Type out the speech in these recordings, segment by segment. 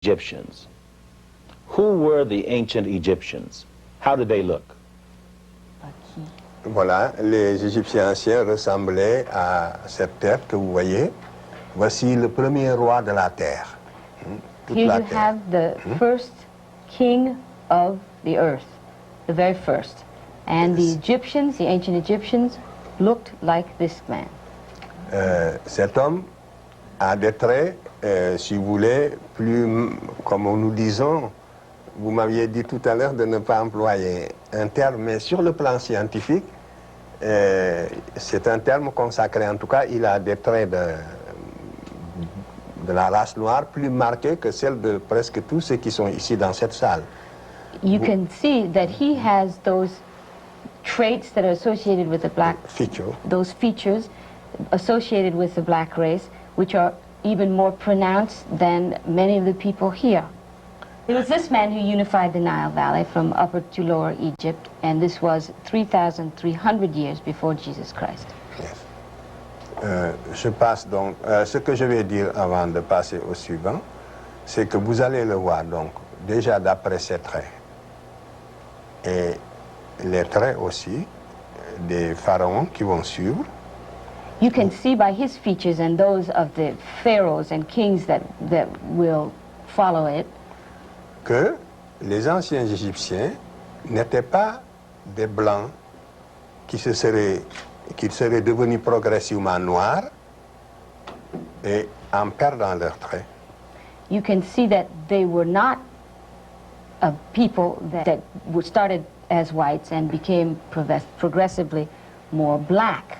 Egyptians. Who were the ancient Egyptians? How did they look? Voilà, les Égyptiens anciens ressemblaient à cette terre que vous voyez. Voici le premier roi de la terre. Toute Here la you terre. have the first king of the earth, the very first. And the Egyptians, the ancient Egyptians, looked like this man. Cet homme a des traits, si vous voulez, plus, comme nous disons, vous m'aviez dit tout à l'heure de ne pas employer un terme, mais sur le plan scientifique, c'est un terme consacré. En tout cas, il a des traits de la race noire plus marqués que celles de presque tous ceux qui sont ici dans cette salle. You can see that he has those traits that are associated with the black, those features associated with the black race, which are even more pronounced than many of the people here. It was this man who unified the Nile Valley from Upper to Lower Egypt, and this was 3,300 years before Jesus Christ. Yes. Je passe donc, ce que je vais dire avant de passer au suivant, c'est que vous allez le voir donc, déjà d'après ses traits, et les traits aussi des pharaons qui vont suivre. You can see by his features and those of the pharaohs and kings that will follow it, que les anciens Égyptiens n'étaient pas des blancs qui seraient devenus progressivement noirs et en perdant leurs traits. You can see that they were not a people that were started as whites and became progressively more black.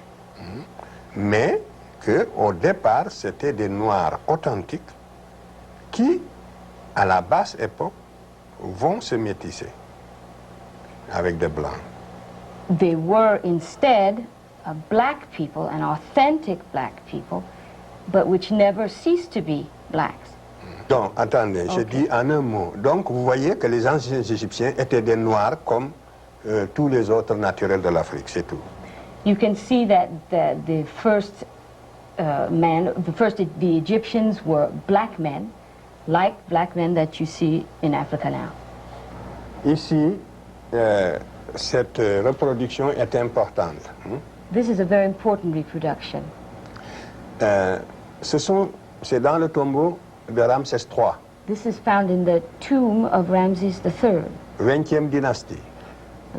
Mais qu'au départ, c'était des noirs authentiques qui, à la basse époque, vont se métisser avec des blancs. They were instead a black people, an authentic black people, but which never ceased to be blacks. Donc, attendez, je dis en un mot. Donc, vous voyez que les anciens Égyptiens étaient des noirs comme tous les autres naturels de l'Afrique, c'est tout. You can see that the first the Egyptians were black men, like black men that you see in Africa now. Ici, cette reproduction est importante. This is a very important reproduction. C'est dans le tombeau de Ramsès III. This is found in the tomb of Ramses III, 20e dynastie.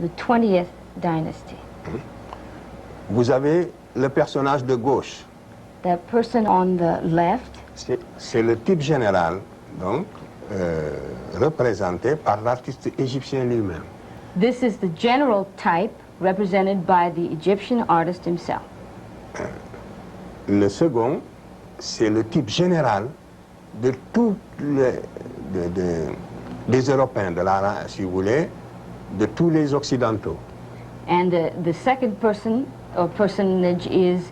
the 20th dynasty. Vous avez le personnage de gauche. The person on the left, c'est le type général, donc, représenté par l'artiste égyptien lui-même. this is the general type represented by the Egyptian artist himself. Le second, c'est le type général de tous des Européens, si vous voulez, de tous les Occidentaux. And the second person or personage is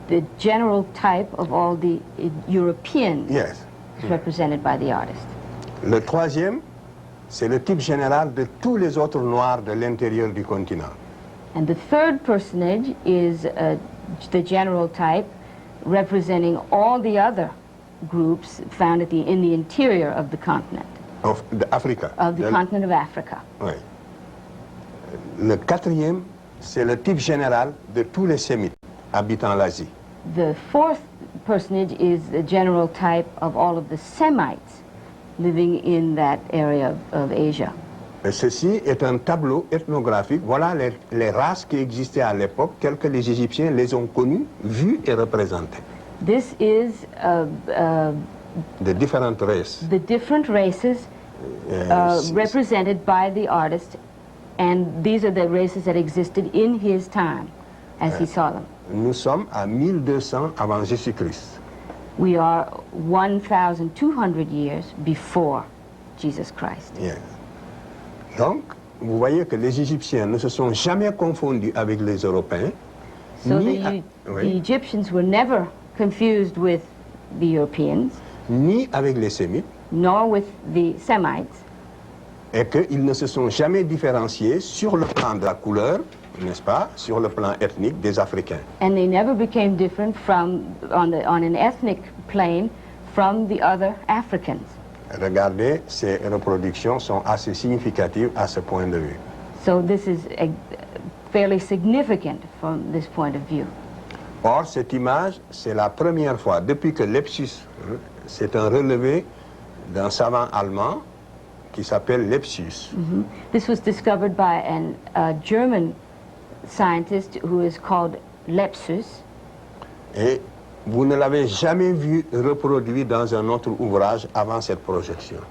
the general type of all the Europeans Yes. represented by the artist. Le troisième, c'est le type général de tous les autres Noirs de l'intérieur du continent. And the third personage is the general type representing all the other groups found in the interior of the continent. Of Africa. Of the continent of Africa. Oui. Le quatrième, c'est le type général de tous les Sémites habitant l'Asie. The fourth personage is the general type of all of the Semites living in that area of Asia. Et ceci est un tableau ethnographique. Voilà les races qui existaient à l'époque, telles que les Égyptiens les ont connues, vues et représentées. This is De différentes races. the different races represented by the artist, and these are the races that existed in his time as he saw them. Nous sommes à 1200 avant Jésus-Christ. We are 1,200 years before Jesus Christ. Yes. Donc, vous voyez que les Égyptiens ne se sont jamais confondus avec les Européens. So ni, the Egyptians were never confused with the Europeans, ni avec les Sémites, nor with the Semites, et qu'ils ne se sont jamais différenciés sur le plan de la couleur, n'est-ce pas, sur le plan ethnique des Africains. and they never became different on an ethnic plane from the other Africans. Regardez, ces reproductions sont assez significatives à ce point de vue. So this is fairly significant from this point of view. Or, cette image, c'est la première fois, depuis que Lepsius, c'est un relevé d'un savant allemand qui s'appelle Lepsius. This was discovered by a German scientist who is called Lepsius. Et vous ne l'avez jamais vu reproduit dans un autre ouvrage avant cette projection.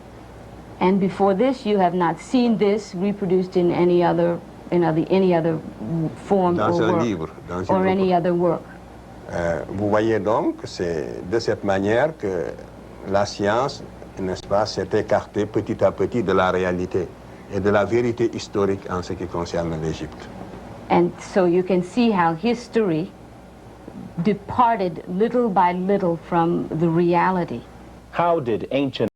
And before this, you have not seen this reproduced in any other form Dans or un work, livre, dans or une any other work. Vous voyez donc, c'est de cette manière que la science, n'est-ce pas, s'est écartée petit à petit de la réalité et de la vérité historique en ce qui concerne l'Égypte. And so you can see how history departed little by little from the reality. How did ancient